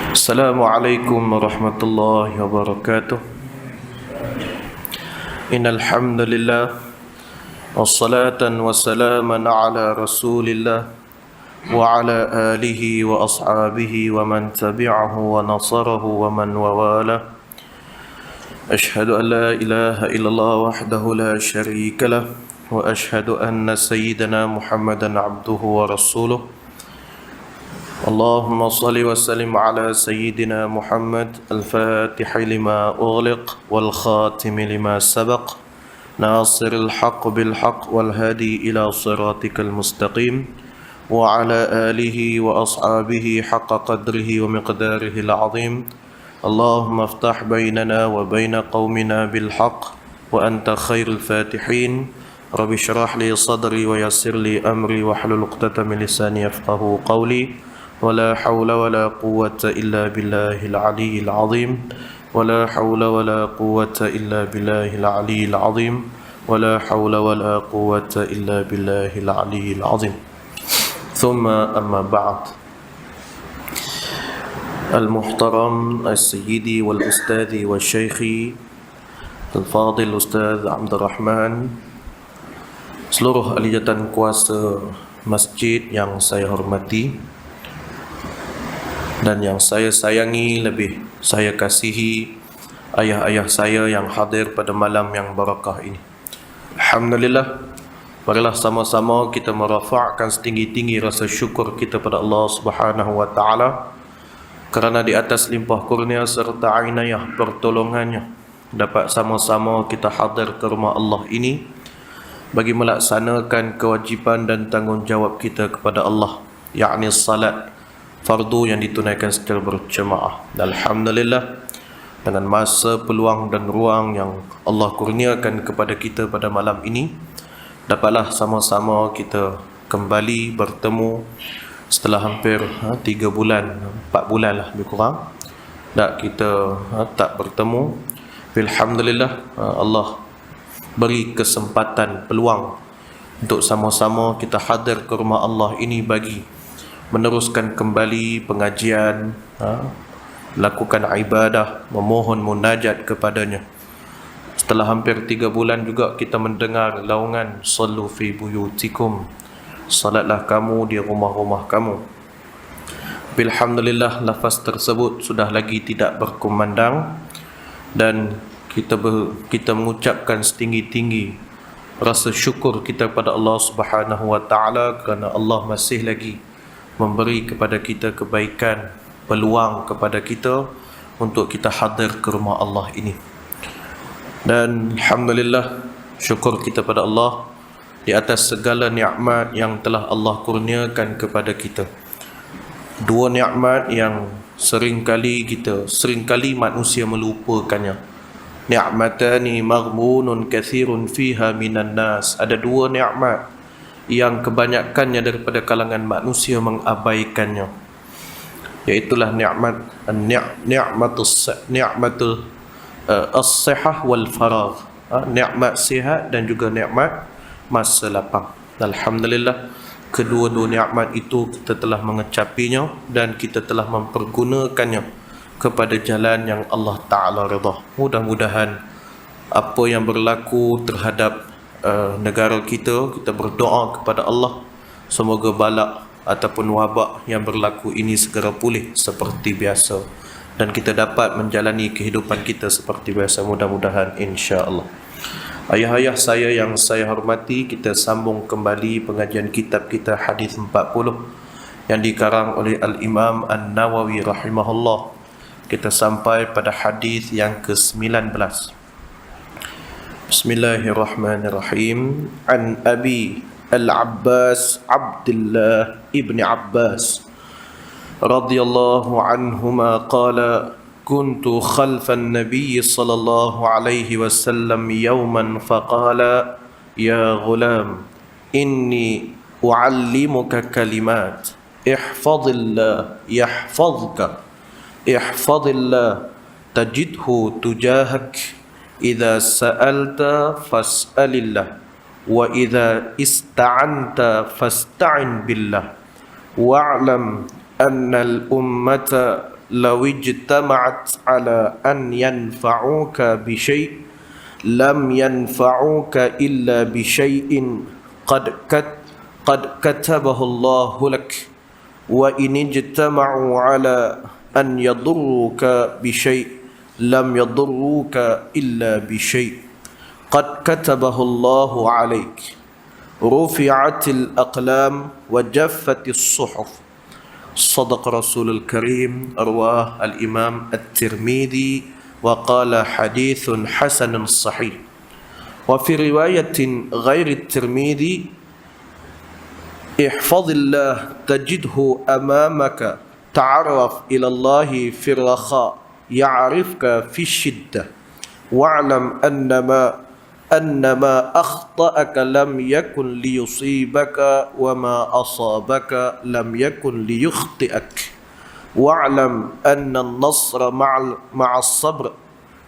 Assalamualaikum warahmatullahi wabarakatuh. Innal hamdalillah wassalatan wassalaman ala Rasulillah wa ala alihi wa ashabihi wa man tabi'ahu wa nasarahu wa man wawala. Ashhadu an la ilaha illallah wahdahu la sharika lah wa ashhadu anna sayyidana Muhammadan abduhu wa rasuluh. اللهم صل وسلم على سيدنا محمد الفاتح لما أغلق والخاتم لما سبق ناصر الحق بالحق والهادي إلى صراطك المستقيم وعلى آله وأصحابه حق قدره ومقداره العظيم. اللهم افتح بيننا وبين قومنا بالحق وأنت خير الفاتحين. رب اشرح لي صدري ويسر لي أمري واحلل عقدة من لساني يفقهوا قولي. ولا حول ولا قوة إلا بالله العلي العظيم. ولا حول ولا قوة إلا بالله العلي العظيم. ولا حول ولا قوة إلا بالله العلي العظيم. ثم أما بعد. المحترم السيدي والأستاذ والشيخ الفاضل الأستاذ عبد الرحمن, seluruh ahli kuasa masjid yang saya hormati dan yang saya sayangi, lebih saya kasihi ayah-ayah saya yang hadir pada malam yang barakah ini. Alhamdulillah, marilah sama-sama kita merafa'kan setinggi-tinggi rasa syukur kita pada Allah Subhanahu wa taala kerana di atas limpah kurnia serta inayah pertolongannya dapat sama-sama kita hadir ke rumah Allah ini bagi melaksanakan kewajipan dan tanggungjawab kita kepada Allah, yakni salat fardu yang ditunaikan secara berjemaah. Alhamdulillah, dengan masa, peluang dan ruang yang Allah kurniakan kepada kita pada malam ini, dapatlah sama-sama kita kembali bertemu setelah hampir 3 bulan, 4 bulan lah lebih kurang tak kita tak bertemu. Alhamdulillah, Allah beri kesempatan, peluang untuk sama-sama kita hadir ke rumah Allah ini bagi meneruskan kembali pengajian, lakukan ibadah, memohon munajat kepadanya. Setelah hampir 3 bulan juga kita mendengar laungan sallu fi buyutikum, salatlah kamu di rumah-rumah kamu. Alhamdulillah, lafaz tersebut sudah lagi tidak berkumandang dan kita mengucapkan setinggi-tinggi rasa syukur kita kepada Allah Subhanahu wa taala kerana Allah masih lagi memberi kepada kita kebaikan, peluang kepada kita untuk kita hadir ke rumah Allah ini. Dan alhamdulillah, syukur kita pada Allah di atas segala nikmat yang telah Allah kurniakan kepada kita. 2 nikmat yang seringkali manusia melupakannya. Ni'matani maghbunun kathirun fiha minan nas. Ada 2 nikmat yang kebanyakannya daripada kalangan manusia mengabaikannya, iaitulah ni'matul as-sihah wal faragh, nikmat sihat dan juga nikmat masa lapang. Alhamdulillah, kedua-dua nikmat itu kita telah mengecapinya dan kita telah mempergunakannya kepada jalan yang Allah Ta'ala redha. Mudah-mudahan apa yang berlaku terhadap negara kita berdoa kepada Allah semoga balak ataupun wabak yang berlaku ini segera pulih seperti biasa dan kita dapat menjalani kehidupan kita seperti biasa, mudah-mudahan insya-Allah. Ayah-ayah saya yang saya hormati, kita sambung kembali pengajian kitab kita Hadis 40 yang dikarang oleh Al-Imam An-Nawawi rahimahullah. Kita sampai pada hadis yang ke-19. Bismillahirrahmanirrahim. An Abi Al-Abbas Abdullah ibn Abbas radhiyallahu anhuma qala kuntu khalfan nabiy sallallahu alaihi wasallam yawman faqala ya ghulam inni uallimuka kalimat ihfazillah yahfazka ihfazillah tajidhu tujahak idza sa'alta fas'alillah wa idza ista'anta fasta'in billah wa'lam anna al-ummata law ijtama'at ala an yanfa'uka bi syai' lam yanfa'uka illa bi syai'in qad katabahu Allahu lak wa in ijtama'u ala an yadurruka bi syai' lam yadurruka illa bi syai' qad katabahu Allahu 'alaik rufi'atil aqlam wa jaffatis suhuf. صدق رسول الكريم رواه الإمام الترمذي وقال حديث حسن صحيح. وفي رواية غير الترمذي احفظ الله تجده أمامك تعرف إلى الله في الرخاء يعرفك في الشدة واعلم أنما أخطأك لم يكن ليصيبك وما أصابك لم يكن ليخطئك واعلم أن النصر مع الصبر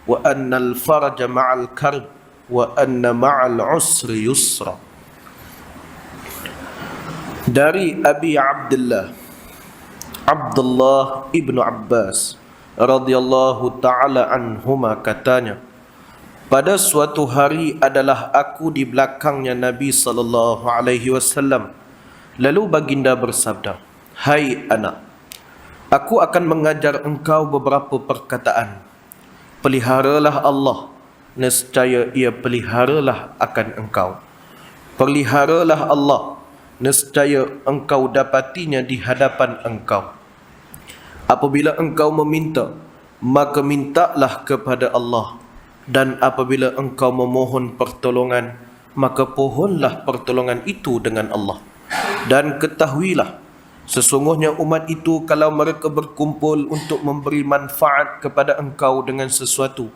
وأن الفرج مع الكرب وأن مع العسر يسرا. Dari Abi Abdullah ibnu Abbas radhiyallahu ta'ala anhuma katanya, pada suatu hari adalah aku di belakangnya Nabi sallallahu alaihi wasallam. Lalu baginda bersabda, "Hai anak, aku akan mengajar engkau beberapa perkataan. Peliharalah Allah, nescaya Ia peliharalah akan engkau. Peliharalah Allah, nescaya engkau dapatinya di hadapan engkau. Apabila engkau meminta, maka mintalah kepada Allah. Dan apabila engkau memohon pertolongan, maka pohonlah pertolongan itu dengan Allah. Dan ketahuilah, sesungguhnya umat itu kalau mereka berkumpul untuk memberi manfaat kepada engkau dengan sesuatu,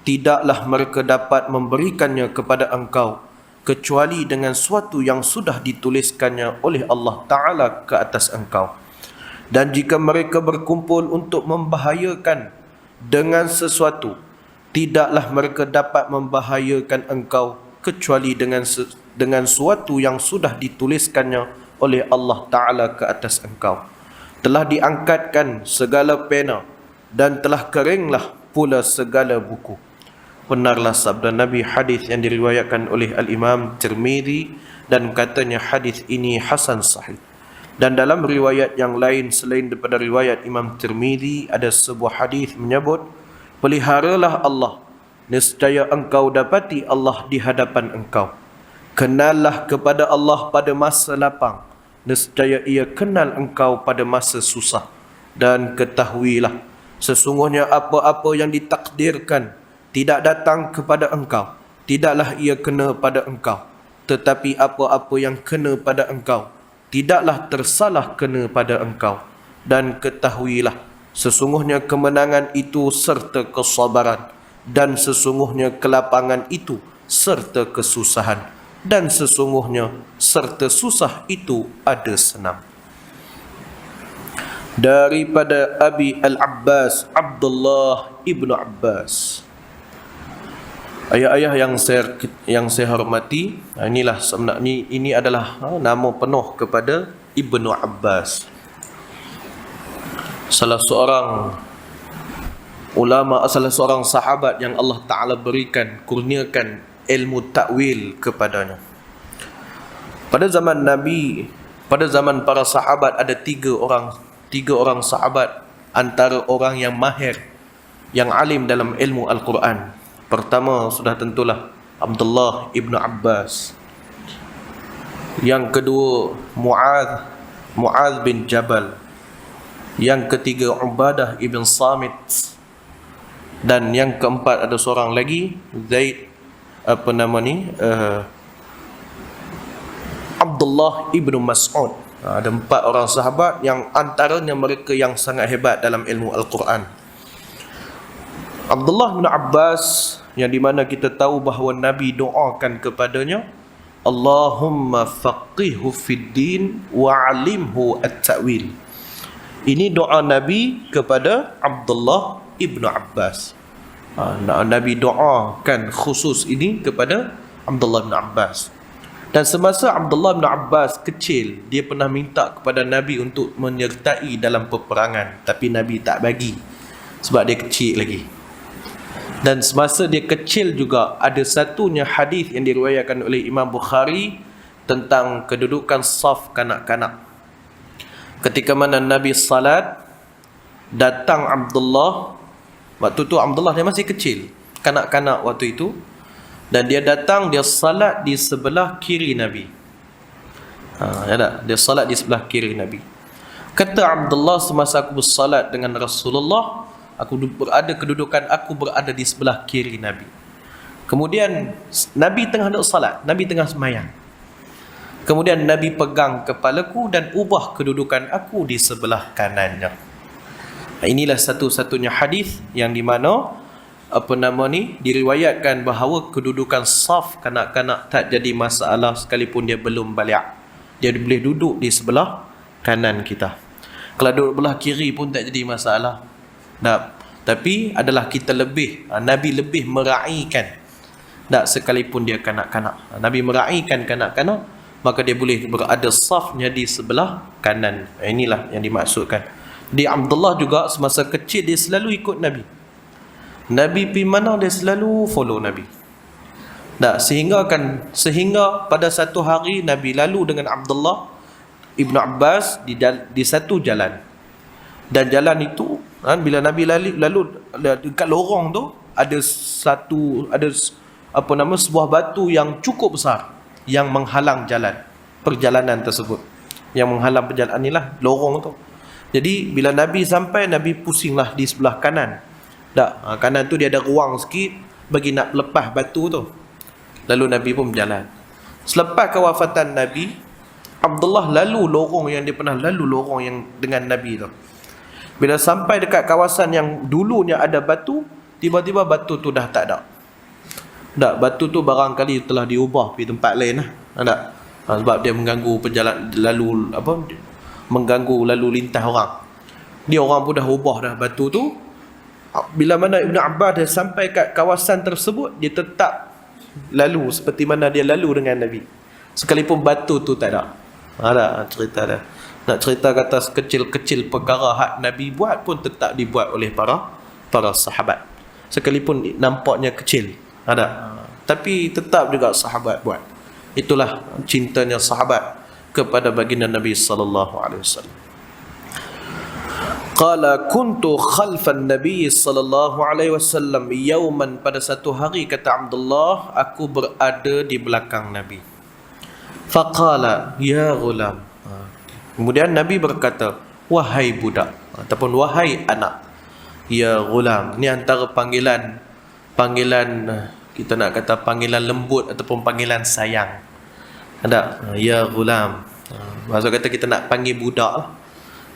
tidaklah mereka dapat memberikannya kepada engkau kecuali dengan sesuatu yang sudah dituliskannya oleh Allah Ta'ala ke atas engkau. Dan jika mereka berkumpul untuk membahayakan dengan sesuatu, tidaklah mereka dapat membahayakan engkau kecuali dengan suatu yang sudah dituliskannya oleh Allah Ta'ala ke atas engkau. Telah diangkatkan segala pena dan telah keringlah pula segala buku. Benarlah sabda Nabi, hadis yang diriwayatkan oleh Al-Imam Tirmidzi, dan katanya hadis ini hasan sahih. Dan dalam riwayat yang lain selain daripada riwayat Imam Tirmidzi, ada sebuah hadis menyebut, peliharalah Allah, nescaya engkau dapati Allah di hadapan engkau. Kenallah kepada Allah pada masa lapang, nescaya Ia kenal engkau pada masa susah. Dan ketahuilah, sesungguhnya apa-apa yang ditakdirkan tidak datang kepada engkau, tidaklah ia kena pada engkau. Tetapi apa-apa yang kena pada engkau, tidaklah tersalah kena pada engkau. Dan ketahuilah, sesungguhnya kemenangan itu serta kesabaran, dan sesungguhnya kelapangan itu serta kesusahan, dan sesungguhnya serta susah itu ada senang. Daripada Abi Al-Abbas Abdullah ibnu Abbas. Ayah-ayah yang saya hormati, inilah sebenarnya ini adalah nama penuh kepada Ibnu Abbas, salah seorang ulama, salah seorang sahabat yang Allah Ta'ala berikan, kurniakan ilmu ta'wil kepadanya. Pada zaman Nabi, pada zaman para sahabat, ada tiga orang sahabat antara orang yang mahir, yang alim dalam ilmu Al-Quran. Pertama sudah tentulah Abdullah ibnu Abbas. Yang kedua Mu'adz bin Jabal. Yang ketiga Ubadah ibn Samit. Dan yang keempat ada seorang lagi, Zaid Abdullah ibnu Mas'ud. Ada 4 orang sahabat yang antaranya mereka yang sangat hebat dalam ilmu Al-Quran. Abdullah bin Abbas, yang di mana kita tahu bahawa Nabi doakan kepadanya, Allahumma faqihhu fid din wa 'alimhu at-ta'wil. Ini doa Nabi kepada Abdullah ibnu Abbas. Nabi doakan khusus ini kepada Abdullah bin Abbas. Dan semasa Abdullah bin Abbas kecil, dia pernah minta kepada Nabi untuk menyertai dalam peperangan, tapi Nabi tak bagi sebab dia kecil lagi. Dan semasa dia kecil juga, ada satunya hadis yang diriwayatkan oleh Imam Bukhari tentang kedudukan saf kanak-kanak. Ketika mana Nabi salat, datang Abdullah. Waktu tu Abdullah dia masih kecil, kanak-kanak waktu itu. Dan dia datang, dia salat di sebelah kiri Nabi. Ya tak? Dia salat di sebelah kiri Nabi. Kata Abdullah, semasa aku bersalat dengan Rasulullah, kedudukan aku berada di sebelah kiri Nabi. Kemudian Nabi tengah duk salat, Nabi tengah sembahyang. Kemudian Nabi pegang kepalaku dan ubah kedudukan aku di sebelah kanannya. Inilah satu-satunya hadis yang di mana diriwayatkan bahawa kedudukan saf kanak-kanak tak jadi masalah sekalipun dia belum balik. Dia boleh duduk di sebelah kanan kita. Kalau duduk belah kiri pun tak jadi masalah. Tapi adalah kita lebih, Nabi lebih meraihkan, tak sekalipun dia kanak-kanak. Nabi meraihkan kanak-kanak, maka dia boleh berada safnya di sebelah kanan. Inilah yang dimaksudkan. Di Abdullah juga semasa kecil dia selalu ikut Nabi. Nabi pergi mana dia selalu follow Nabi. Sehingga pada satu hari Nabi lalu dengan Abdullah Ibn Abbas di satu jalan. Dan jalan itu, bila Nabi lalu dekat lorong tu ada sebuah batu yang cukup besar yang menghalang perjalanan tersebut. Yang menghalang perjalanan inilah lorong tu. Jadi bila Nabi sampai, Nabi pusinglah di sebelah kanan. Kanan tu dia ada ruang sikit bagi nak lepas batu tu. Lalu Nabi pun berjalan. Selepas kewafatan Nabi, Abdullah lalu lorong yang dia pernah lalu lorong yang dengan Nabi tu. Bila sampai dekat kawasan yang dulunya ada batu, tiba-tiba batu tu dah tak ada. Batu tu barangkali telah diubah pergi tempat lain lah. Sebab dia mengganggu mengganggu lalu lintas orang. Dia orang pun dah ubah dah batu tu. Bila mana Ibn Abbas dah sampai kat kawasan tersebut, dia tetap lalu seperti mana dia lalu dengan Nabi, sekalipun batu tu tak ada. Cerita dah. Nak cerita kata sekecil-kecil perkara hak Nabi buat pun tetap dibuat oleh para sahabat, sekalipun nampaknya kecil. Tapi tetap juga sahabat buat. Itulah cintanya sahabat kepada baginda Nabi sallallahu alaihi wasallam. Qala kuntu khalfan Nabi sallallahu alaihi wasallam yawman, pada satu hari kata Abdullah, aku berada di belakang Nabi. Faqala ya ghulam. Kemudian Nabi berkata, wahai budak, ataupun wahai anak. Ya ghulam, ni antara panggilan kita nak kata panggilan lembut ataupun panggilan sayang. Ya ghulam. Maksud kata kita nak panggil budak lah.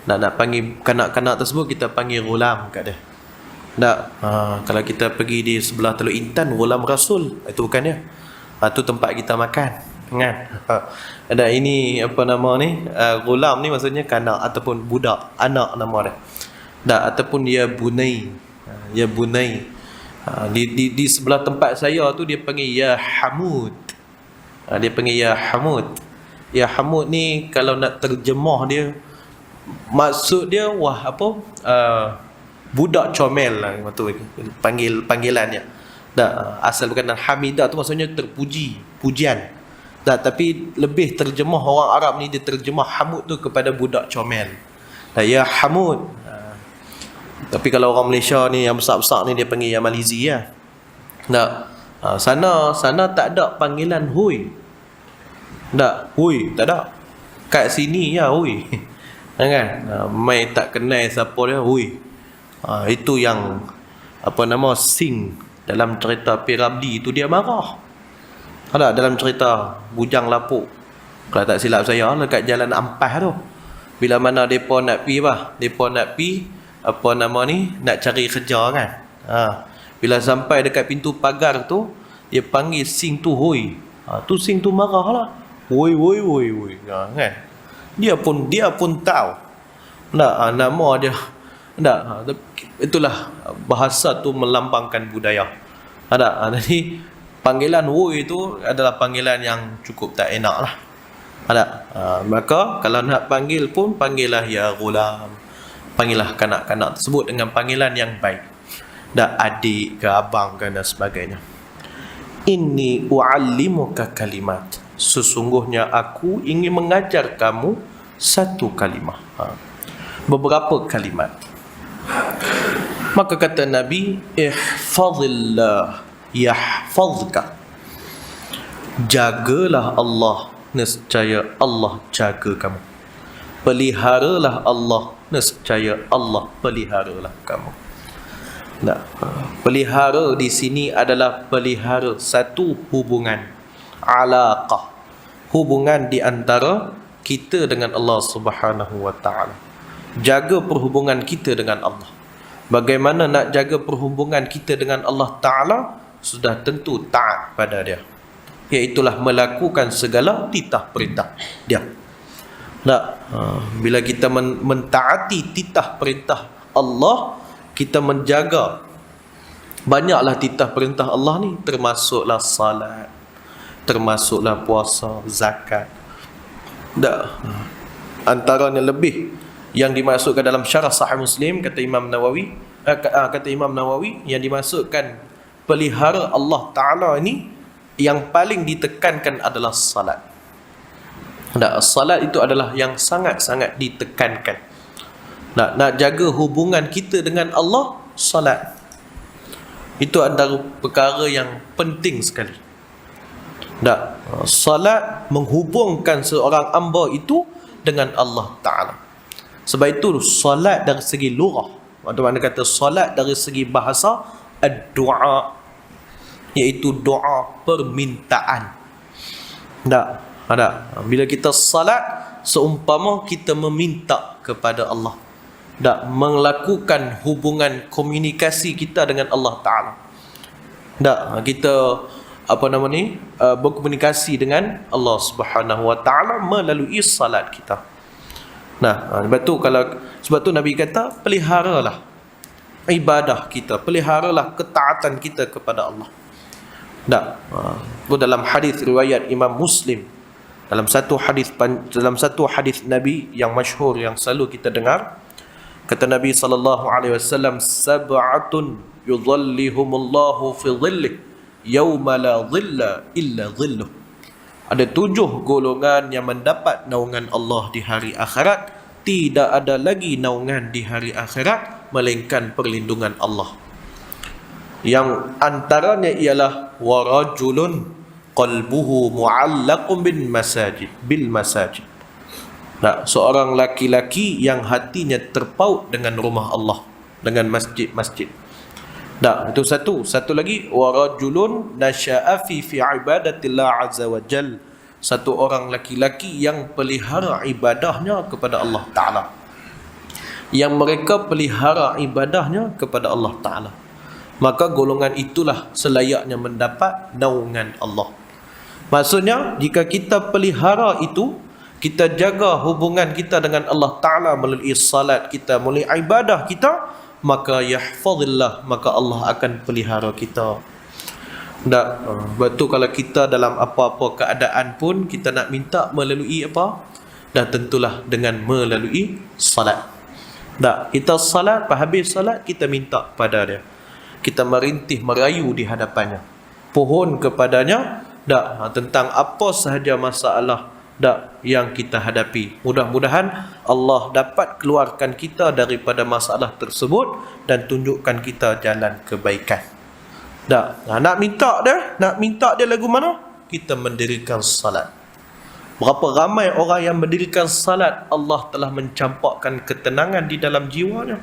Nak panggil kanak-kanak tersebut, kita panggil ghulam kat dia. Kalau kita pergi di sebelah Teluk Intan, ghulam Rasul, itu bukan dia. Itu tempat kita makan kan. Ini ghulam ni maksudnya kanak ataupun budak, anak nama dia. Ataupun ya bunai. Ya bunai. Di sebelah tempat saya tu dia panggil ya hamud. Dia panggil ya hamud. Ya hamud ni kalau nak terjemah dia, maksud dia budak comel lah, panggilannya. Asal bukan hamidah tu maksudnya terpuji, pujian. Tapi lebih terjemah orang Arab ni, dia terjemah hamud tu kepada budak comel. Ya hamud. Tapi kalau orang Malaysia ni yang besar-besar ni dia panggil ya malizi ya. Sana tak ada panggilan hui. Hui tak ada. Kat sini ya hui. Kan? Mai tak kenal siapa dia hui. Itu yang Sing dalam cerita Pirabdi tu dia marah. Dalam cerita Bujang Lapuk, kalau tak silap saya, dekat Jalan Ampas tu, bila mana depa nak pi nak cari kerja kan. Bila sampai dekat pintu pagar tu, dia panggil Sing tu hui. Tu Sing tu marah lah. Woi kan. Dia pun tahu. Nama dia. Itulah bahasa tu melambangkan budaya. Jadi Panggilan wu itu adalah panggilan yang cukup tak enak lah. Ada. Maka kalau nak panggil pun panggillah ya ghulam. Panggillah kanak-kanak tersebut dengan panggilan yang baik. Dak adik ke abang ke dan sebagainya. Inni u'allimuka kalimat. Sesungguhnya aku ingin mengajar kamu satu kalimah. Beberapa kalimat. Maka kata Nabi, ihfazillah yahfazka. Jagalah Allah, nescaya Allah jaga kamu. Peliharalah Allah, nescaya Allah peliharalah kamu. Nah, pelihara di sini adalah pelihara satu hubungan, alaqah, hubungan di antara kita dengan Allah Subhanahu wa taala. Jaga perhubungan kita dengan Allah. Bagaimana nak jaga perhubungan kita dengan Allah Ta'ala? Sudah tentu taat pada dia, iaitulah melakukan segala titah perintah dia. Bila kita mentaati titah perintah Allah, kita menjaga banyaklah titah perintah Allah ni, termasuklah salat, termasuklah puasa, zakat. Antaranya lebih yang dimasukkan dalam syarah Sahih Muslim, kata Imam Nawawi, yang dimasukkan pelihara Allah Ta'ala ini, yang paling ditekankan adalah salat. Salat itu adalah yang sangat-sangat ditekankan. Nak jaga hubungan kita dengan Allah, salat itu antara perkara yang penting sekali. Salat menghubungkan seorang hamba itu dengan Allah Ta'ala. Sebab itu salat dari segi lughah, atau mana kata salat dari segi bahasa, ad-du'a, iaitu doa permintaan. Bila kita salat, seumpama kita meminta kepada Allah, melakukan hubungan komunikasi kita dengan Allah Ta'ala. Kita berkomunikasi dengan Allah Subhanahu wa taala melalui salat kita. Sebab tu Nabi kata, peliharalah ibadah kita, peliharalah ketaatan kita kepada Allah. Dalam hadis riwayat Imam Muslim, dalam satu hadis Nabi yang masyhur yang selalu kita dengar, kata Nabi sallallahu alaihi wasallam, sab'atun yudhillihumullahu fi dhillih yauma la dhilla illa dhilluh. Ada 7 golongan yang mendapat naungan Allah di hari akhirat. Tidak ada lagi naungan di hari akhirat melainkan perlindungan Allah. Yang antaranya ialah warajulun qalbuhu mu'allaqun bil masajid. Seorang laki-laki yang hatinya terpaut dengan rumah Allah, dengan masjid-masjid. Itu satu lagi, warajulun nasya'a fi ibadatillah azza wa jal. Satu orang laki-laki yang pelihara ibadahnya kepada Allah Ta'ala, yang mereka pelihara ibadahnya kepada Allah Ta'ala, maka golongan itulah selayaknya mendapat naungan Allah. Maksudnya, jika kita pelihara itu, kita jaga hubungan kita dengan Allah Ta'ala melalui salat kita, melalui ibadah kita, maka yahfazillah, maka Allah akan pelihara kita. Betul, kalau kita dalam apa-apa keadaan pun kita nak minta melalui apa? Tentulah dengan melalui salat. Kita salat, habis salat kita minta pada dia. Kita merintih, merayu di hadapannya, pohon kepadanya tentang apa sahaja masalah yang kita hadapi. Mudah-mudahan Allah dapat keluarkan kita daripada masalah tersebut dan tunjukkan kita jalan kebaikan. Nak minta dia lagu mana? Kita mendirikan salat. Berapa ramai orang yang mendirikan salat, Allah telah mencampakkan ketenangan di dalam jiwanya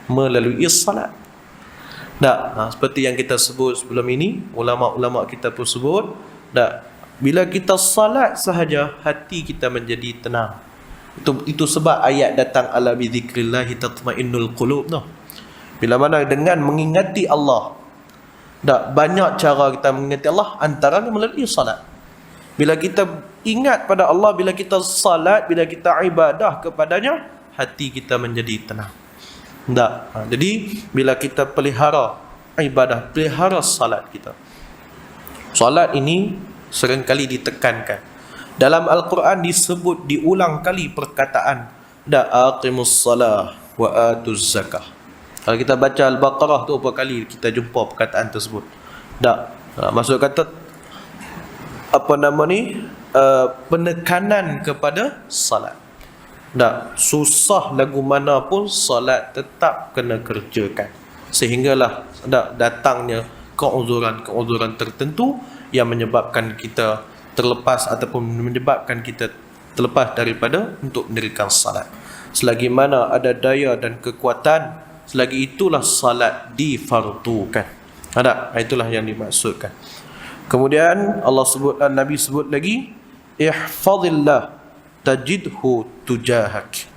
melalui salat. Seperti yang kita sebut sebelum ini, ulama-ulama kita pun sebut, bila kita salat sahaja, hati kita menjadi tenang. Itu sebab ayat datang, ala bi dzikrillah tatmainnul qulub. Bila mana dengan mengingati Allah, banyak cara kita mengingati Allah, antaranya melalui salat. Bila kita ingat pada Allah, bila kita salat, bila kita ibadah kepadanya, hati kita menjadi tenang. Jadi bila kita pelihara ibadah, pelihara salat kita, Solat ini seringkali ditekankan. Dalam Al-Quran disebut diulang kali perkataan aqimus salah wa atuz zakah. Kalau kita baca Al-Baqarah tu berapa kali kita jumpa perkataan tersebut? Maksud kata penekanan kepada salat. Susah lagu mana pun salat tetap kena kerjakan. Sehinggalah datangnya keuzuran tertentu yang menyebabkan kita terlepas ataupun menyebabkan kita terlepas daripada untuk mendirikan salat. Selagi mana ada daya dan kekuatan, selagi itulah salat difardukan. Itulah yang dimaksudkan. Kemudian Nabi sebut lagi, ihfazillah tajidhu tujahak.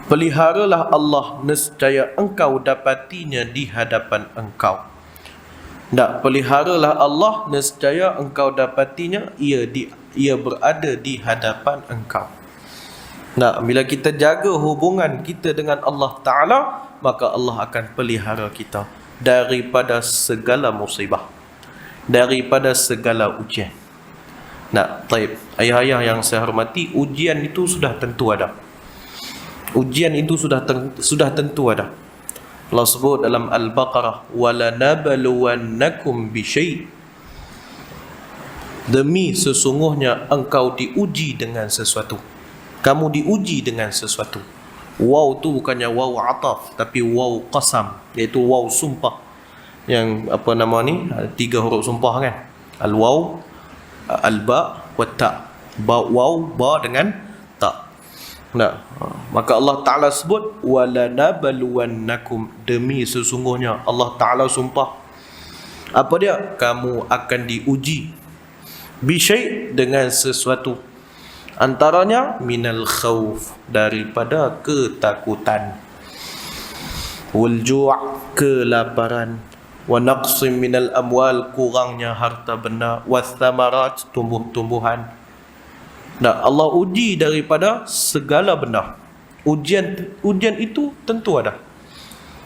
Peliharalah Allah, nescaya engkau dapatinya di hadapan engkau. Peliharalah Allah, nescaya engkau dapatinya, ia berada di hadapan engkau. Bila kita jaga hubungan kita dengan Allah Ta'ala, maka Allah akan pelihara kita daripada segala musibah, daripada segala ujian. Taib. Ayah-ayah yang saya hormati, ujian itu sudah tentu ada. Ujian itu sudah tentu ada. Allah sebut dalam Al-Baqarah, walanabluwannakum bisyai', demi sesungguhnya engkau diuji dengan sesuatu. Kamu diuji dengan sesuatu. Waw tu bukannya waw ataf, tapi waw qasam, iaitu waw sumpah. Yang 3 huruf sumpah kan? Al-waw, al-ba, wa ta. Waw, ba dengan ta. Maka Allah Ta'ala sebut walanabluwannakum, demi sesungguhnya Allah Ta'ala sumpah. Apa dia? Kamu akan diuji bisyai', dengan sesuatu. Antaranya minal khawf, daripada ketakutan, wal ju', kelaparan, wa naqsim minal amwal, kurangnya harta benda, was thamarat, tumbuh-tumbuhan. Allah uji daripada segala benda. Ujian itu tentu ada.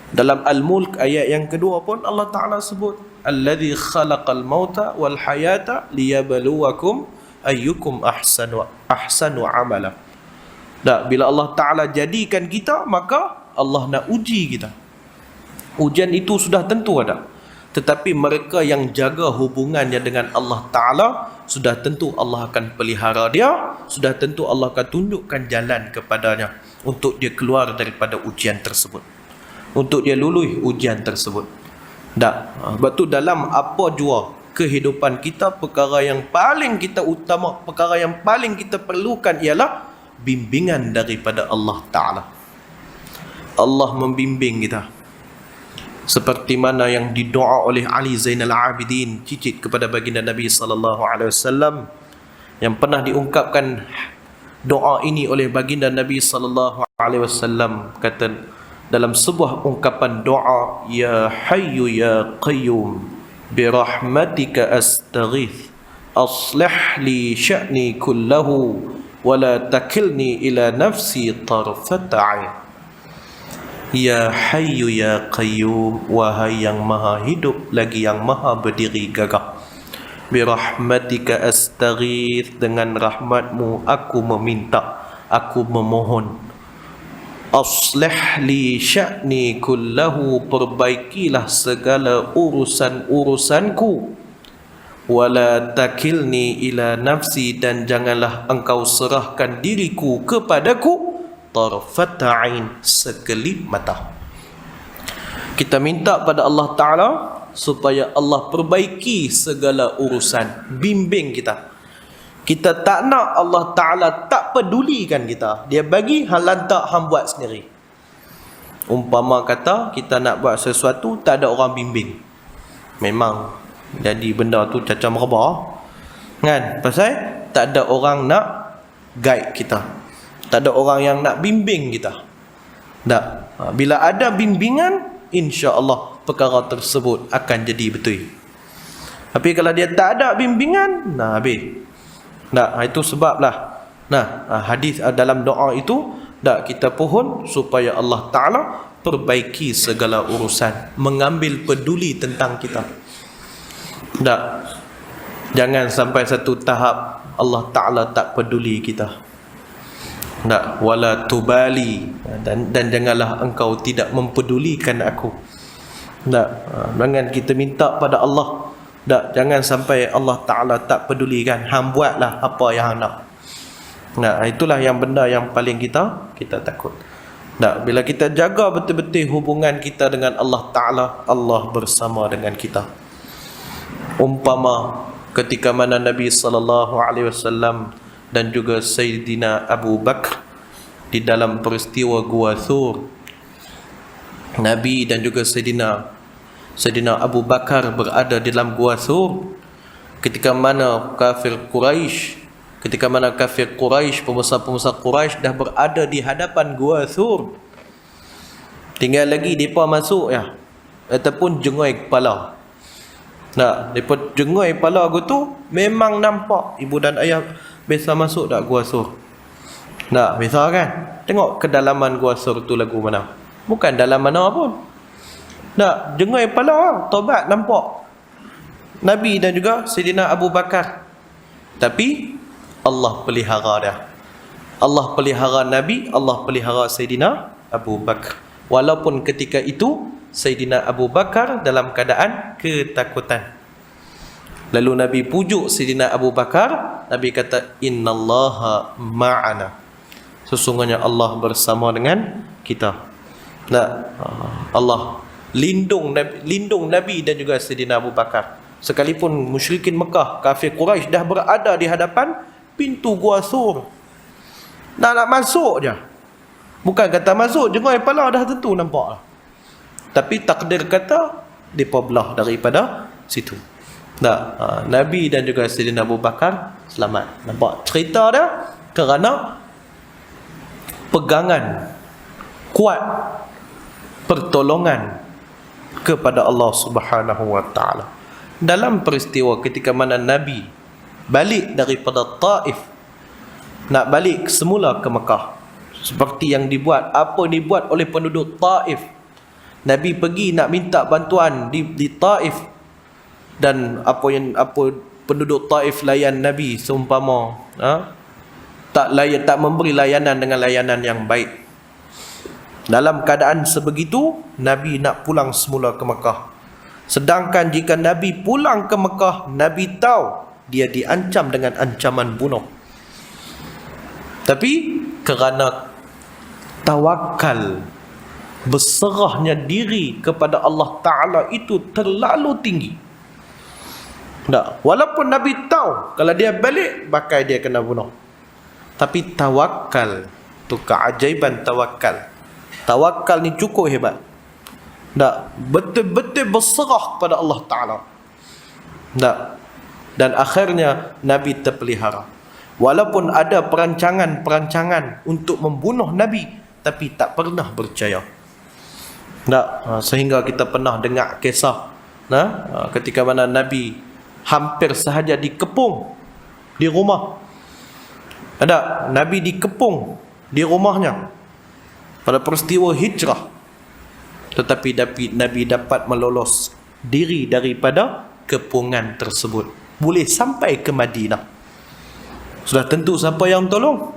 Dalam Al-Mulk ayat yang kedua pun Allah Ta'ala sebut, alladzi khalaqal mauta wal hayata liyabluwakum ayyukum ahsanu amala. Bila Allah Ta'ala jadikan kita, maka Allah nak uji kita. Ujian itu sudah tentu ada. Tetapi mereka yang jaga hubungannya dengan Allah Ta'ala, sudah tentu Allah akan pelihara dia, sudah tentu Allah akan tunjukkan jalan kepadanya untuk dia keluar daripada ujian tersebut, untuk dia luluh ujian tersebut. Sebab tu dalam apa jua kehidupan kita, perkara yang paling kita utama, perkara yang paling kita perlukan ialah bimbingan daripada Allah Ta'ala. Allah membimbing kita, seperti mana yang didoa oleh Ali Zainal Abidin, cicit kepada baginda Nabi SAW, yang pernah diungkapkan doa ini oleh baginda Nabi SAW. Kata dalam sebuah ungkapan doa, ya hayyu ya qayyum birahmatika astaghith, aslih li sya'ni kullahu wala takilni ila nafsi tarfata 'ain. Ya hayyu ya qayyum, wahai yang maha hidup lagi yang maha berdiri gagah, birahmatika astaghith, dengan rahmatmu aku meminta, aku memohon. Aslih li sya'ni kullahu, perbaikilah segala urusan-urusanku. Wala takilni ila nafsi, dan janganlah engkau serahkan diriku kepadaku tarfata ain, sekelip mata. Kita minta pada Allah Ta'ala supaya Allah perbaiki segala urusan, bimbing kita. Kita tak nak Allah Ta'ala tak pedulikan kita, dia bagi hal lantak hang buat sendiri. Umpama kata kita nak buat sesuatu, tak ada orang bimbing, memang jadi benda tu caca merebah kan, pasal tak ada orang nak guide kita, tak ada orang yang nak bimbing kita. Bila ada bimbingan, insya-Allah perkara tersebut akan jadi betul. Tapi kalau dia tak ada bimbingan, habis. Itu sebablah hadis dalam doa itu kita pohon supaya Allah Ta'ala perbaiki segala urusan, mengambil peduli tentang kita. Tak. Jangan sampai satu tahap Allah Ta'ala tak peduli kita. Tak. Wala tubali. Dan janganlah engkau tidak mempedulikan aku. Tak. Jangan kita minta pada Allah. Tak. Jangan sampai Allah Ta'ala tak pedulikan. Hang buatlah apa yang hang nak. Nah, itulah yang benda yang paling kita takut. Nah, bila kita jaga betul-betul hubungan kita dengan Allah Ta'ala, Allah bersama dengan kita. Umpama ketika mana Nabi SAW dan juga Sayyidina Abu Bakar di dalam peristiwa Gua Thur, Nabi dan juga Sayyidina Abu Bakar berada di dalam Gua Thur ketika mana kafir Quraisy, penguasa-penguasa Quraisy dah berada di hadapan Gua Thur. Tinggal lagi mereka masuk ya, ataupun jengoi kepala. Nah, mereka jengoi kepala aku tu memang nampak ibu dan ayah biasa masuk tak Gua Thur. Nah, biasa kan? Tengok kedalaman Gua Thur tu lagu mana. Bukan dalam mana pun. Nah, jengoi kepala, tobat nampak Nabi dan juga Sayyidina Abu Bakar. Tapi Allah pelihara dia. Allah pelihara Nabi, Allah pelihara Sayyidina Abu Bakar. Walaupun ketika itu Sayyidina Abu Bakar dalam keadaan ketakutan. Lalu Nabi pujuk Sayyidina Abu Bakar, Nabi kata innallaha ma'ana. Sesungguhnya Allah bersama dengan kita. Nah, Allah lindung Nabi dan juga Sayyidina Abu Bakar. Sekalipun musyrikin Mekah, kafir Quraisy dah berada di hadapan pintu Gua Thur. Nak masuk je. Bukan kata masuk, jengoi kepala dah tentu nampak lah. Tapi takdir kata depa belah daripada situ. Nabi dan juga Sayyidina Abu Bakar selamat. Nampak cerita dia kerana pegangan kuat pertolongan kepada Allah Subhanahu wa taala. Dalam peristiwa ketika mana Nabi balik daripada Taif, nak balik semula ke Mekah, seperti yang dibuat oleh penduduk Taif. Nabi pergi nak minta bantuan di Taif, dan apa penduduk Taif layan Nabi seumpama tak memberi layanan dengan layanan yang baik. Dalam keadaan sebegitu, Nabi nak pulang semula ke Mekah. Sedangkan jika Nabi pulang ke Mekah, Nabi tahu dia diancam dengan ancaman bunuh. Tapi kerana tawakal, berserahnya diri kepada Allah Ta'ala itu terlalu tinggi. Walaupun Nabi tahu kalau dia balik bakal dia kena bunuh, tapi tawakal tu, keajaiban tawakal. Tawakal ni cukup hebat. Betul-betul berserah kepada Allah Ta'ala. Dan akhirnya Nabi terpelihara. Walaupun ada perancangan untuk membunuh Nabi, tapi tak pernah berjaya. Sehingga kita pernah dengar kisah ketika mana Nabi hampir sahaja dikepung di rumah. Nabi dikepung di rumahnya pada peristiwa hijrah, tetapi Nabi dapat melolos diri daripada kepungan tersebut, boleh sampai ke Madinah. Sudah tentu siapa yang tolong?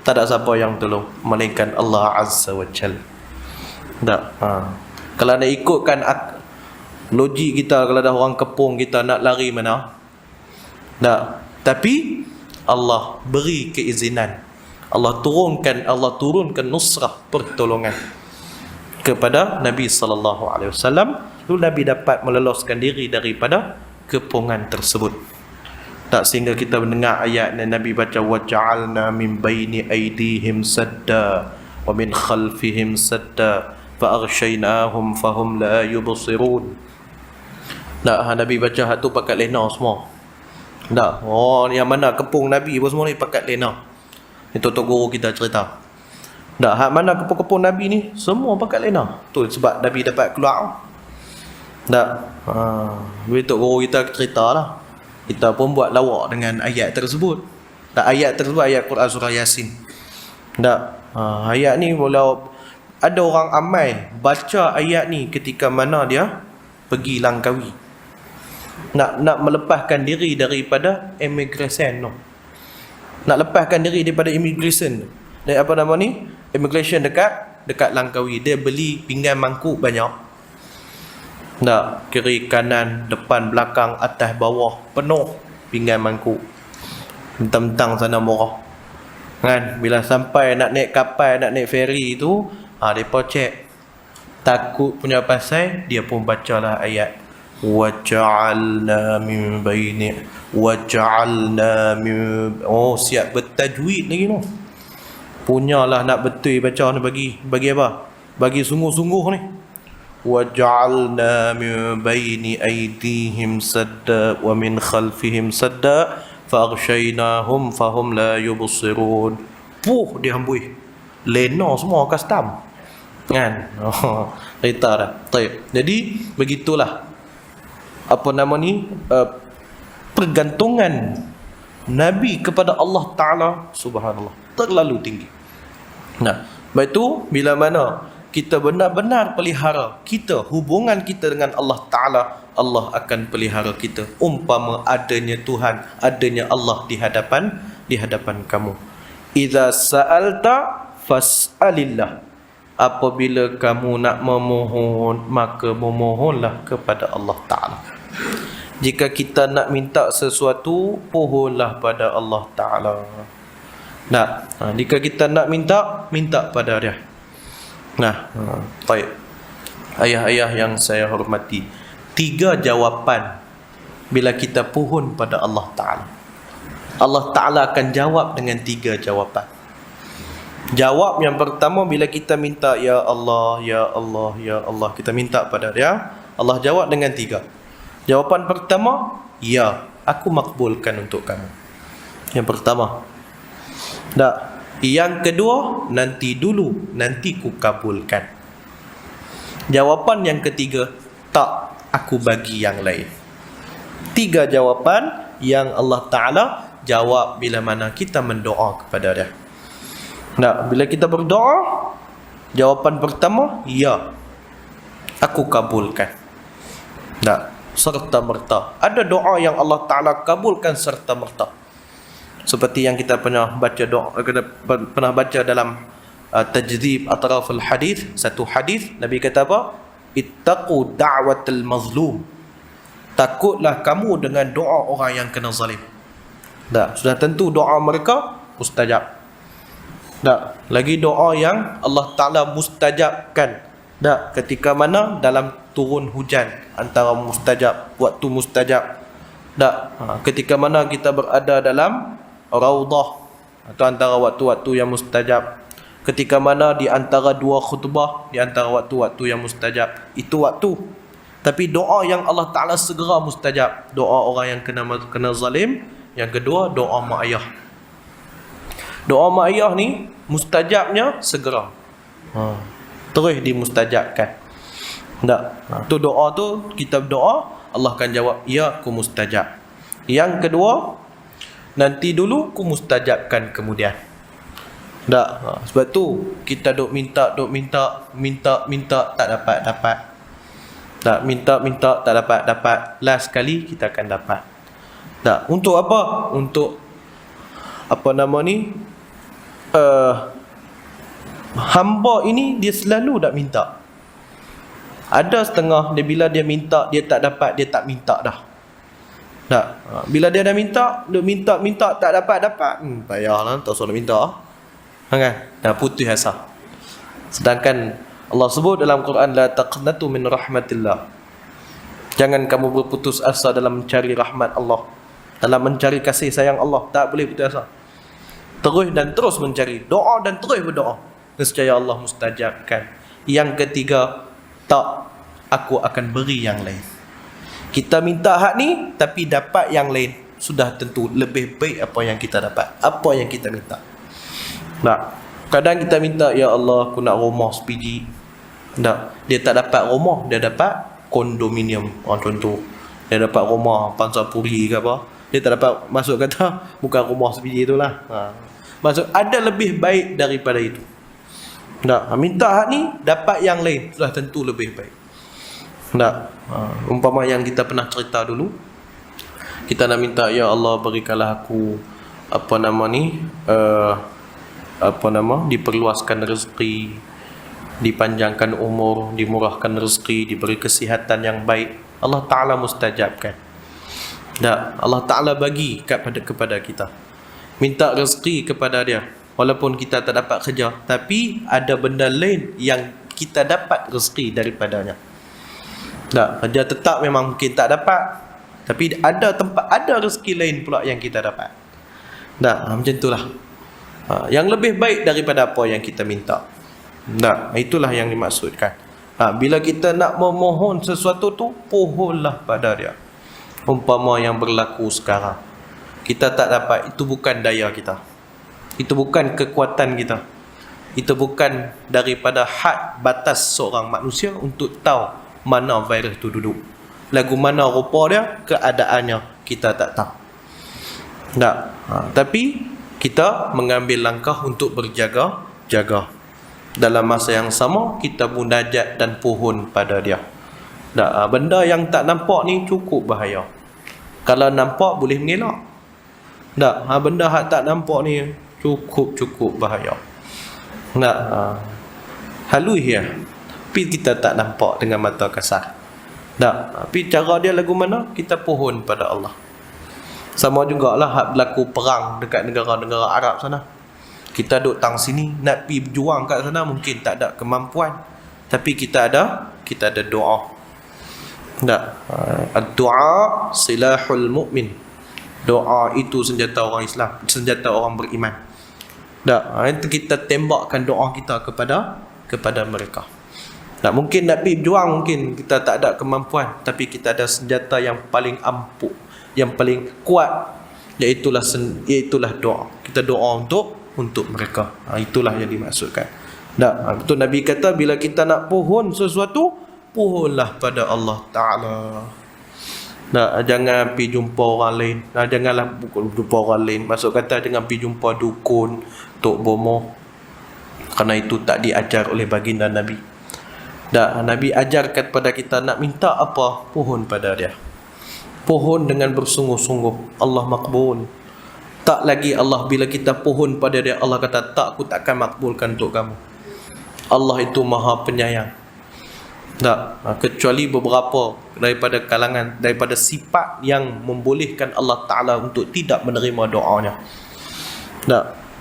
Tak ada siapa yang tolong melainkan Allah Azza wa Jalla. Kalau nak ikutkan logik kita, kalau ada orang kepung kita nak lari mana? Tapi Allah beri keizinan. Allah turunkan nusrah, pertolongan kepada Nabi sallallahu alaihi wasallam. Lalu Nabi dapat meloloskan diri daripada kepungan tersebut. Sehingga kita mendengar ayat Nabi baca wa ja'alna min baini aydihim sadda wa min khalfihim sadda fa aghshaynahum fahum la yubsirun. Nabi baca hatu pakat lena semua. Yang mana kepung Nabi semua ni pakat lena. Itu tok guru kita cerita. Hak mana kepung-kepung Nabi ni semua pakat lena. Tu sebab Nabi dapat keluar. Betul guru kita cerita lah. Kita pun buat lawak dengan ayat tersebut. Ayat tersebut ayat Quran surah Yasin. Ayat ni walau ada orang amai baca ayat ni ketika mana dia pergi Langkawi. Nak melepaskan diri daripada immigration no. Nak lepaskan diri daripada immigration. Dan apa nama ni? Immigration dekat Langkawi. Dia beli pinggan mangkuk banyak. Nak kiri kanan, depan belakang, atas bawah penuh pinggan mangkuk. Bentang-bentang sana murah. Kan? Bila sampai nak naik kapal, nak naik ferry tu, depa cek. Takut punya pasal, dia pun bacalah ayat waja'alna min baini waja'alna min, siap bertajwid lagi tu. Punyalah nak betul baca ni, bagi apa? Bagi sungguh-sungguh ni. Waja'alna min baini aydihim sadda wa min khalfihim sadda faghshaynahum fahum la yubsirun. Dia hambui. Lena semua custom. Kan? Cerita dah. Baik. Jadi begitulah apa nama ni, pergantungan Nabi kepada Allah Ta'ala, subhanallah, terlalu tinggi. Nah, baik tu bila mana kita benar-benar pelihara kita, hubungan kita dengan Allah Ta'ala, Allah akan pelihara kita. Umpama adanya Tuhan, adanya Allah di hadapan kamu. Idza sa'alta fas'alillah. Apabila kamu nak memohon, maka memohonlah kepada Allah Ta'ala. Jika kita nak minta sesuatu, pohonlah pada Allah Ta'ala. Jika kita nak minta pada dia. Baik. Ayah-ayah yang saya hormati, 3 jawapan bila kita pohon pada Allah Ta'ala. Allah Ta'ala akan jawab dengan 3 jawapan. Jawab yang pertama bila kita minta, ya Allah, ya Allah, ya Allah, kita minta pada dia, Allah jawab dengan 3. Jawapan pertama, ya, aku makbulkan untuk kamu. Yang pertama. Yang kedua, nanti dulu, nanti ku kabulkan. Jawapan yang ketiga, tak, aku bagi yang lain. 3 jawapan yang Allah Ta'ala jawab bila mana kita mendoa kepada dia. Bila kita berdoa, jawapan pertama, ya, aku kabulkan. Serta merta. Ada doa yang Allah Ta'ala kabulkan serta merta. Seperti yang kita pernah baca dalam tajdhib atraful hadis. Satu hadis Nabi kata apa? Ittaqu da'watal mazlum. Takutlah kamu dengan doa orang yang kena zalim. Sudah tentu doa mereka mustajab. Lagi doa yang Allah Ta'ala mustajabkan. Ketika mana dalam turun hujan, antara mustajab, waktu mustajab. Ketika mana kita berada dalam raudah, atau antara waktu-waktu yang mustajab. Ketika mana di antara 2 khutbah, di antara waktu-waktu yang mustajab. Itu waktu. Tapi doa yang Allah Ta'ala segera mustajab, doa orang yang kena zalim. Yang kedua, doa mak ayah. Doa mak ayah ni mustajabnya segera. Terus dimustajabkan. Tu doa tu, kita berdoa, Allah akan jawab, ya, aku mustajab. Yang kedua, nanti dulu ku mustajabkan kemudian. Sebab tu kita duk minta tak dapat. Minta tak dapat. Last kali kita akan dapat. Untuk apa? Untuk apa nama ni? Hamba ini dia selalu nak minta. Ada setengah dia bila dia minta dia tak dapat, dia tak minta dah. Bila dia dah minta tak dapat. Payahlah, tak usah nak minta. Kan? Dah putus asa. Sedangkan Allah sebut dalam Quran, la taqnatu min rahmatillah. Jangan kamu berputus asa dalam mencari rahmat Allah, dalam mencari kasih sayang Allah. Tak boleh putus asa. Terus dan terus mencari, doa dan terus berdoa. Nescaya Allah mustajabkan. Yang ketiga, tak, aku akan beri yang lain. Kita minta hak ni tapi dapat yang lain, sudah tentu lebih baik apa yang kita dapat, apa yang kita minta. Kadang kita minta, ya Allah, aku nak rumah sebiji. Dia tak dapat rumah, dia dapat kondominium. Contoh, dia dapat rumah Pansapuri ke apa, dia tak dapat, masuk kata bukan rumah sebiji itulah. Maksud ada lebih baik daripada itu. Minta hak ni dapat yang lain, sudah tentu lebih baik. Umpama yang kita pernah cerita dulu, Kita nak minta, ya Allah berikanlah aku diperluaskan rezeki, dipanjangkan umur, dimurahkan rezeki, diberi kesihatan yang baik. Allah Ta'ala mustajabkan. Allah Ta'ala bagi kepada kita. Minta rezeki kepada dia. Walaupun kita tak dapat kerja, tapi ada benda lain yang kita dapat rezeki daripadanya. Kerja tetap memang mungkin tak dapat, tapi ada tempat, ada rezeki lain pula yang kita dapat. Macam itulah. Yang lebih baik daripada apa yang kita minta. Itulah yang dimaksudkan. Bila kita nak memohon sesuatu tu, pohonlah pada dia. Umpama yang berlaku sekarang, kita tak dapat, itu bukan daya kita, itu bukan kekuatan kita, itu bukan daripada had batas seorang manusia untuk tahu mana virus tu duduk, lagu mana rupa dia, keadaannya kita tak tahu. Tapi kita mengambil langkah untuk berjaga-jaga. Dalam masa yang sama, kita munajat dan pohon pada dia. Benda yang tak nampak ni cukup bahaya. Kalau nampak boleh mengelak. Benda yang tak nampak ni cukup bahaya. Halus ya, tapi kita tak nampak dengan mata kasar. Tapi cara dia lagu mana, kita pohon pada Allah. Sama jugalah hak berlaku perang dekat negara-negara Arab sana. Kita duduk tang sini, nak pergi berjuang kat sana mungkin tak ada kemampuan, tapi kita ada doa. Doa silahul mu'min. Doa itu senjata orang Islam, senjata orang beriman. Itu kita tembakkan doa kita kepada mereka. Mungkin nak pergi berjuang, mungkin kita tak ada kemampuan, tapi kita ada senjata yang paling ampuh, yang paling kuat, iaitulah doa. Kita doa untuk mereka. Itulah yang dimaksudkan. Betul Nabi kata, bila kita nak pohon sesuatu, pohonlah pada Allah Ta'ala. Jangan pergi jumpa orang lain. Janganlah jumpa orang lain. Maksud kata, jangan pergi jumpa dukun, tok bomoh, kerana itu tak diajar oleh baginda Nabi. Nabi ajarkan kepada kita nak minta apa, pohon pada dia. Pohon dengan bersungguh-sungguh, Allah makbul. Tak lagi Allah, bila kita pohon pada dia, Allah kata, tak, aku takkan makbulkan untuk kamu. Allah itu maha penyayang. Kecuali beberapa daripada kalangan, daripada sifat yang membolehkan Allah Ta'ala untuk tidak menerima doanya.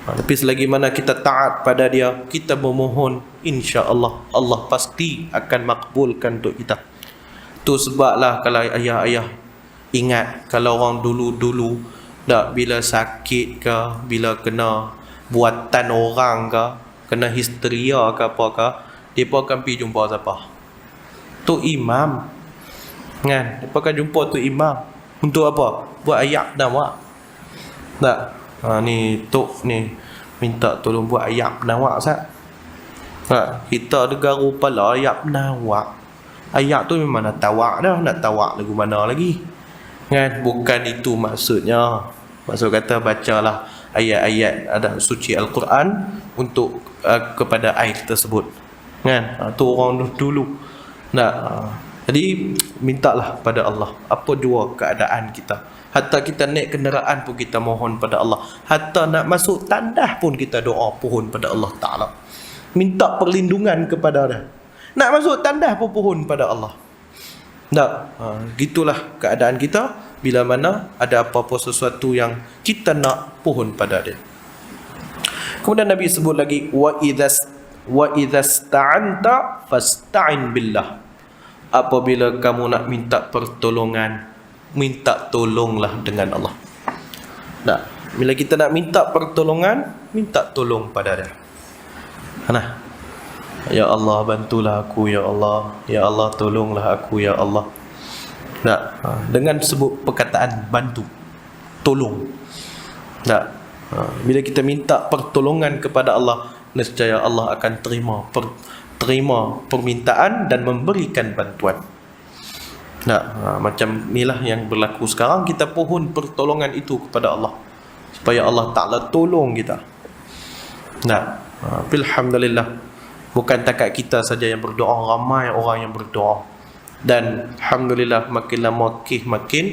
Tapi selagi mana kita taat pada dia, kita memohon, insya-Allah Allah pasti akan makbulkan untuk kita. Tu sebablah kalau ayah-ayah ingat, kalau orang dulu-dulu bila sakit ke, bila kena buatan orang ke, kena histeria ke apa ke, dia pun akan pergi jumpa siapa? Tu imam. Dia pun akan jumpa tu imam. Untuk apa? Buat ayat nawak. Ni tok ni minta tolong buat ayat nawak sat. Kita dengar pala ayat nawak. Ayat tu memang nak tawak dah, nak tawak lagu mana lagi? Bukan itu maksudnya. Maksud kata bacalah ayat-ayat ada suci Al-Quran untuk kepada air tersebut. Tu orang dulu. Jadi mintalah pada Allah apa jua keadaan kita. Hatta kita naik kenderaan pun kita mohon pada Allah. Hatta nak masuk tandas pun kita doa pohon pada Allah Ta'ala. Minta perlindungan kepada dia. Nak masuk tandas pun pohon pada Allah. Gitulah keadaan kita bila mana ada apa-apa sesuatu yang kita nak pohon pada dia. Kemudian Nabi sebut lagi, wa idzasta'anta fasta'in billah. Apabila kamu nak minta pertolongan, minta tolonglah dengan Allah. Bila kita nak minta pertolongan, minta tolong pada dia. Ya Allah, bantulah aku, ya Allah. Ya Allah, tolonglah aku, ya Allah. Dengan sebut perkataan bantu, tolong. Bila kita minta pertolongan kepada Allah, nescaya Allah akan terima permintaan dan memberikan bantuan. Macam inilah yang berlaku sekarang. Kita pohon pertolongan itu kepada Allah, supaya Allah Ta'ala tolong kita. Alhamdulillah, bukan takat kita saja yang berdoa, ramai orang yang berdoa. Dan Alhamdulillah makin lama makin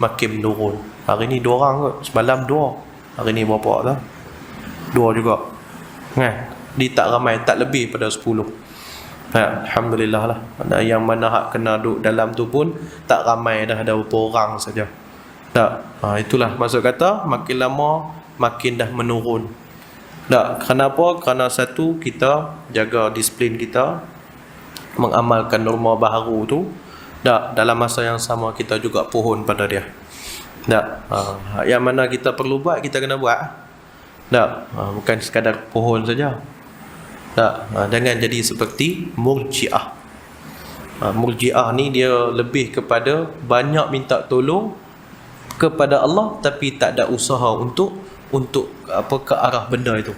makin menurun. Hari ni 2 orang kot, semalam 2. Hari ni berapa tak? 2 juga. Kan? Dia tak ramai, tak lebih pada 10. Alhamdulillah lah. Yang mana hak kena duduk dalam tu pun tak ramai dah, ada beberapa orang saja. Tak. Itulah maksud kata makin lama makin dah menurun. Tak. Kenapa? Kerana satu, kita jaga disiplin kita, mengamalkan norma baharu tu. Tak. Dalam masa yang sama kita juga pohon pada dia. Tak. Yang mana kita perlu buat, kita kena buat. Tak. Bukan sekadar pohon saja. Tak. Jangan jadi seperti Murji'ah. Murji'ah ni dia lebih kepada banyak minta tolong kepada Allah, tapi tak ada usaha untuk apa ke arah benda itu.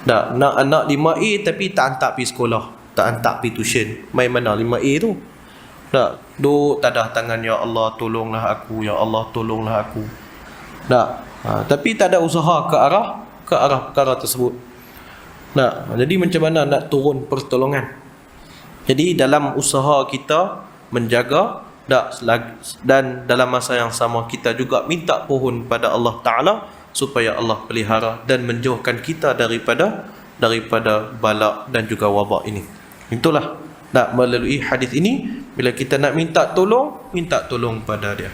Tak. Nak anak 5A tapi tak hantar pergi sekolah, tak hantar pergi tuition. Main mana 5A tu? Tak. Duk tadah tangan, ya Allah tolonglah aku, ya Allah tolonglah aku. Tak. Tapi tak ada usaha ke arah perkara tersebut. Nah, jadi macam mana nak turun pertolongan? Jadi dalam usaha kita menjaga dan dalam masa yang sama kita juga minta pohon pada Allah Ta'ala supaya Allah pelihara dan menjauhkan kita daripada bala dan juga wabak ini. Itulah melalui hadis ini, bila kita nak minta tolong pada dia.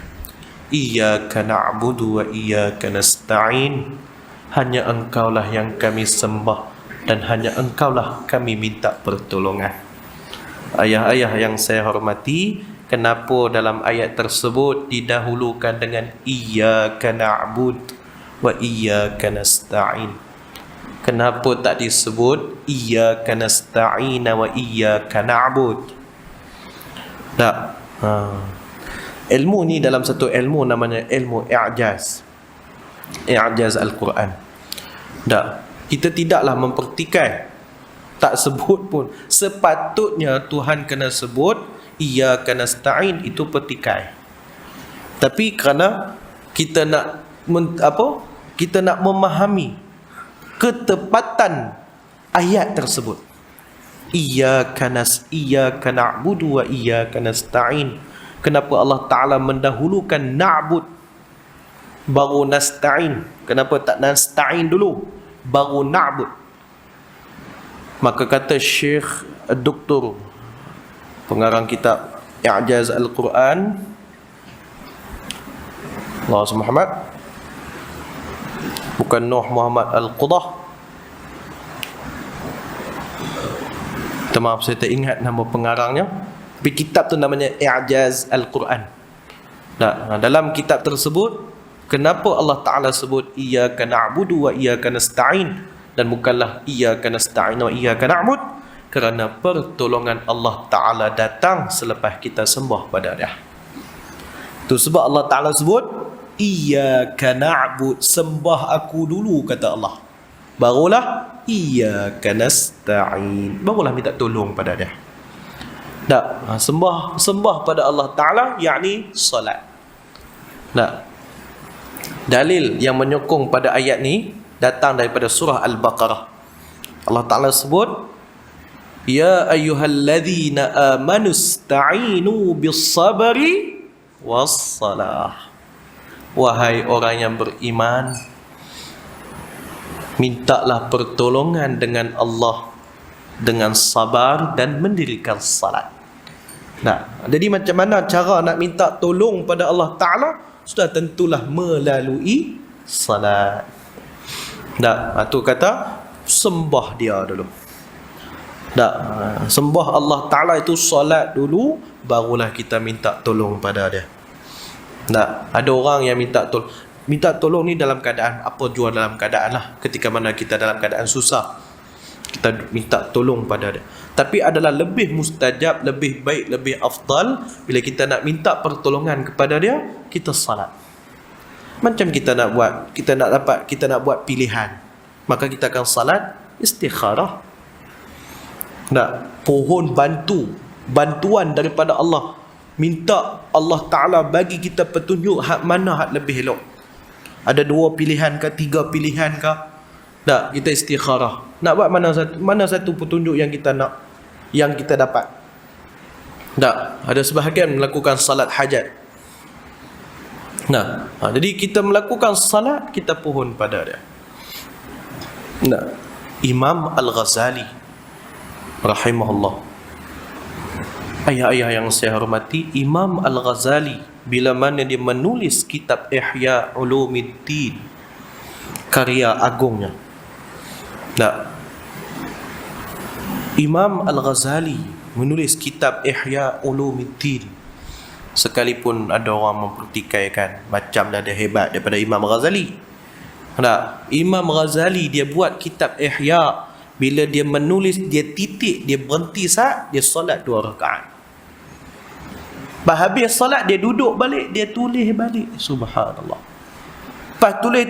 Iyyaka na'budu wa iyyaka nasta'in. Hanya engkaulah yang kami sembah dan hanya engkaulah kami minta pertolongan. Ayah-ayah yang saya hormati, kenapa dalam ayat tersebut didahulukan dengan iyyaka na'bud wa iyyaka nasta'in? Kenapa tak disebut iyyaka nasta'in wa iyyaka na'bud? Tak. Ilmu ni dalam satu ilmu namanya ilmu i'jaz. I'jaz Al-Quran. Tak. Kita tidaklah mempertikai, tak sebut pun. Sepatutnya Tuhan kena sebut iyyaka nasta'in, itu petikai. Tapi kerana kita nak kita nak memahami ketepatan ayat tersebut, iyyaka na'budu wa iyyaka nasta'in. Kenapa Allah Ta'ala mendahulukan na'bud baru nasta'in? Kenapa tak nasta'in dulu baru na'bud? Maka kata Syekh Dr. pengarang kitab I'jaz Al-Quran, Allah Muhammad, bukan Nuh Muhammad Al-Qudah. Maaf, saya tak ingat nama pengarangnya, tapi kitab tu namanya I'jaz Al-Quran. Nah, dalam kitab tersebut, kenapa Allah Ta'ala sebut iyyaka na'budu wa iyyaka nasta'in dan bukanlah iyyaka nasta'in wa iyyaka na'bud? Kerana pertolongan Allah Ta'ala datang selepas kita sembah pada dia. Itu sebab Allah Ta'ala sebut iyyaka na'bud, sembah aku dulu, kata Allah. Barulah iyyaka nasta'in, barulah minta tolong pada dia. Tak, sembah pada Allah Ta'ala yakni salat. Tak. Dalil yang menyokong pada ayat ni datang daripada surah Al-Baqarah. Allah Ta'ala sebut, ya ayyuhalladzina amanu ista'inu bis-sabri was-salah. Wahai orang yang beriman, mintalah pertolongan dengan Allah dengan sabar dan mendirikan salat. Nah, jadi macam mana cara nak minta tolong pada Allah Ta'ala? Sudah tentulah melalui salat. Nah, tu kata sembah dia dulu. Nah, sembah Allah Ta'ala itu salat dulu, barulah kita minta tolong pada dia. Nah, ada orang yang minta tolong ni dalam keadaan apa jua, dalam keadaan lah, ketika mana kita dalam keadaan susah, kita minta tolong pada dia. Tapi adalah lebih mustajab, lebih baik, lebih afdal bila kita nak minta pertolongan kepada dia, kita salat. Macam kita nak buat pilihan, maka kita akan salat istikharah. Pohon bantuan daripada Allah, minta Allah Ta'ala bagi kita petunjuk hak mana hak lebih elok. Ada 2 pilihan ke 3 pilihan ke? Tak, kita istikharah. Nak buat mana satu petunjuk yang kita nak, yang kita dapat. Tak, ada sebahagian melakukan salat hajat. Jadi kita melakukan salat, kita pohon pada dia. Imam Al-Ghazali rahimahullah, ayah-ayah yang saya hormati, Imam Al-Ghazali bila mana dia menulis kitab Ihya Ulumuddin, karya agungnya. Imam Al-Ghazali menulis kitab Ihya Ulumuddin, sekalipun ada orang mempertikaikan macamlah dia hebat daripada Imam Ghazali. Imam Ghazali dia buat kitab Ihya, bila dia menulis, dia titik, dia berhenti saat dia solat 2 rakaat. Habis solat dia duduk balik, dia tulis balik. Subhanallah. Lepas tulis,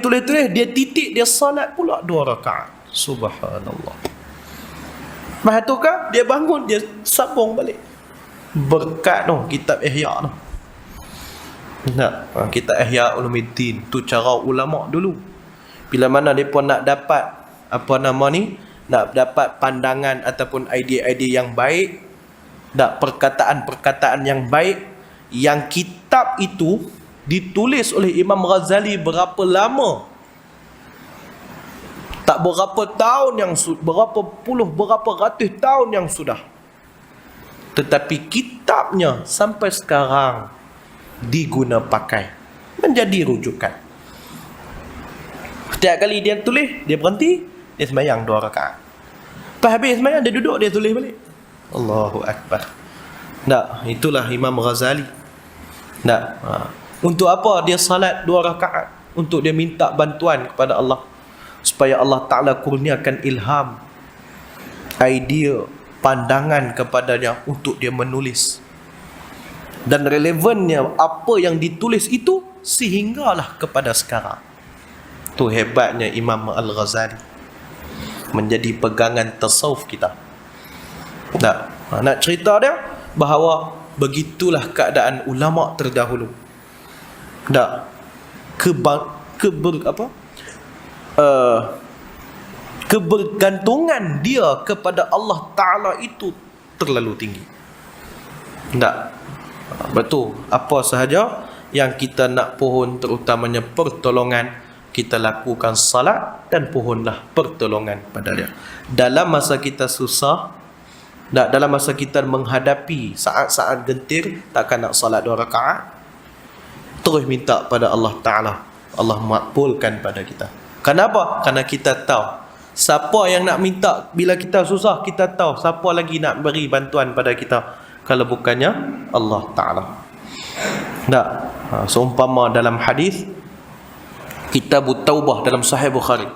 dia titik, dia solat pula 2 rakaat. Subhanallah. Lepas tu kan dia bangun, dia sambung balik. Berkat tu kitab Ihya tu. Kitab Ihya Ulumuddin tu cara ulama dulu. Bila mana mereka nak dapat nak dapat pandangan ataupun idea-idea yang baik, perkataan-perkataan yang baik, yang kitab itu ditulis oleh Imam Ghazali berapa lama, tak berapa tahun, berapa puluh, berapa ratus tahun yang sudah, tetapi kitabnya sampai sekarang diguna pakai, menjadi rujukan. Setiap kali dia tulis, dia berhenti, dia sembahyang 2 rakaat. Lepas habis sembahyang, dia duduk, dia tulis balik. Allahu Akbar. Itulah Imam Ghazali. Untuk apa dia salat 2 rakaat? Untuk dia minta bantuan kepada Allah, supaya Allah Ta'ala kurniakan ilham, idea, pandangan kepadanya untuk dia menulis. Dan relevannya apa yang ditulis itu sehinggalah kepada sekarang. Tu hebatnya Imam Al-Ghazali, menjadi pegangan tasawuf kita. Nak cerita dia bahawa begitulah keadaan ulama terdahulu. Kebergantungan dia kepada Allah Ta'ala itu terlalu tinggi. Betul, apa sahaja yang kita nak pohon, terutamanya pertolongan, kita lakukan salat dan pohonlah pertolongan pada dia. Dalam masa kita susah, dalam masa kita menghadapi saat-saat gentir, takkan nak salat 2 rakaat, terus minta pada Allah Ta'ala, Allah makbulkan pada kita. Kenapa? Kerana kita tahu siapa yang nak minta bila kita susah, kita tahu siapa lagi nak beri bantuan pada kita kalau bukannya Allah Ta'ala. Seumpama dalam hadis Kitab Taubah dalam Sahih Bukhari.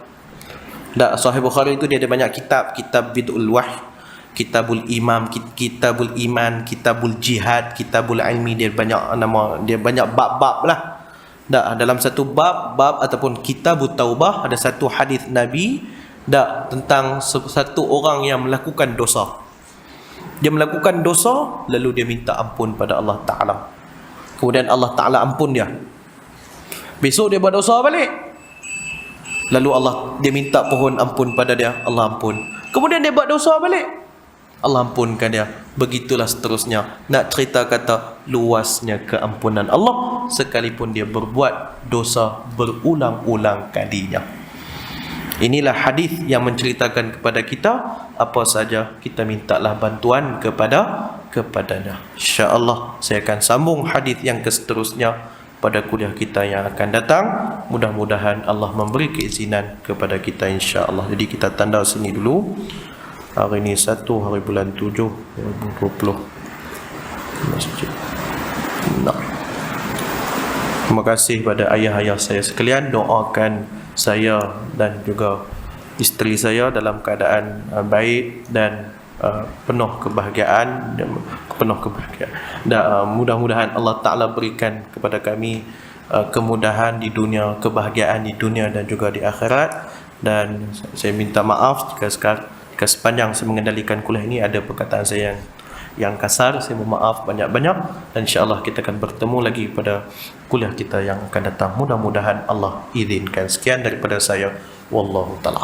Sahih Bukhari itu dia ada banyak kitab. Kitab Bid'ul Wahy, Kitabul Imam, Kitabul Iman, Kitabul Jihad, Kitabul Ilmi. Dia banyak nama, dia banyak bab-bab lah. Dalam satu bab ataupun Kitab Taubah ada satu hadis Nabi tentang satu orang yang melakukan dosa. Dia melakukan dosa, lalu dia minta ampun pada Allah Ta'ala. Kemudian Allah Ta'ala ampun dia. Besok dia buat dosa balik, lalu dia minta pohon ampun pada dia, Allah ampun. Kemudian dia buat dosa balik, Allah ampunkan dia. Begitulah seterusnya. Nak cerita kata luasnya keampunan Allah, sekalipun dia berbuat dosa berulang-ulang kalinya. Inilah hadis yang menceritakan kepada kita apa saja kita mintalah bantuan kepadanya. InsyaAllah saya akan sambung hadis yang seterusnya pada kuliah kita yang akan datang. Mudah-mudahan Allah memberi keizinan kepada kita, insya-Allah. Jadi kita tanda sini dulu. Hari ini 1 hari bulan 7 2020. Masjid. Terima kasih pada ayah-ayah saya sekalian. Doakan saya dan juga isteri saya dalam keadaan baik dan penuh kebahagiaan. Mudah-mudahan Allah Ta'ala berikan kepada kami kemudahan di dunia, kebahagiaan di dunia dan juga di akhirat. Dan saya minta maaf jika sepanjang saya mengendalikan kuliah ini ada perkataan saya yang kasar. Saya mohon maaf banyak-banyak, dan insya-Allah kita akan bertemu lagi pada kuliah kita yang akan datang. Mudah-mudahan Allah izinkan. Sekian daripada saya, wallahu ta'ala.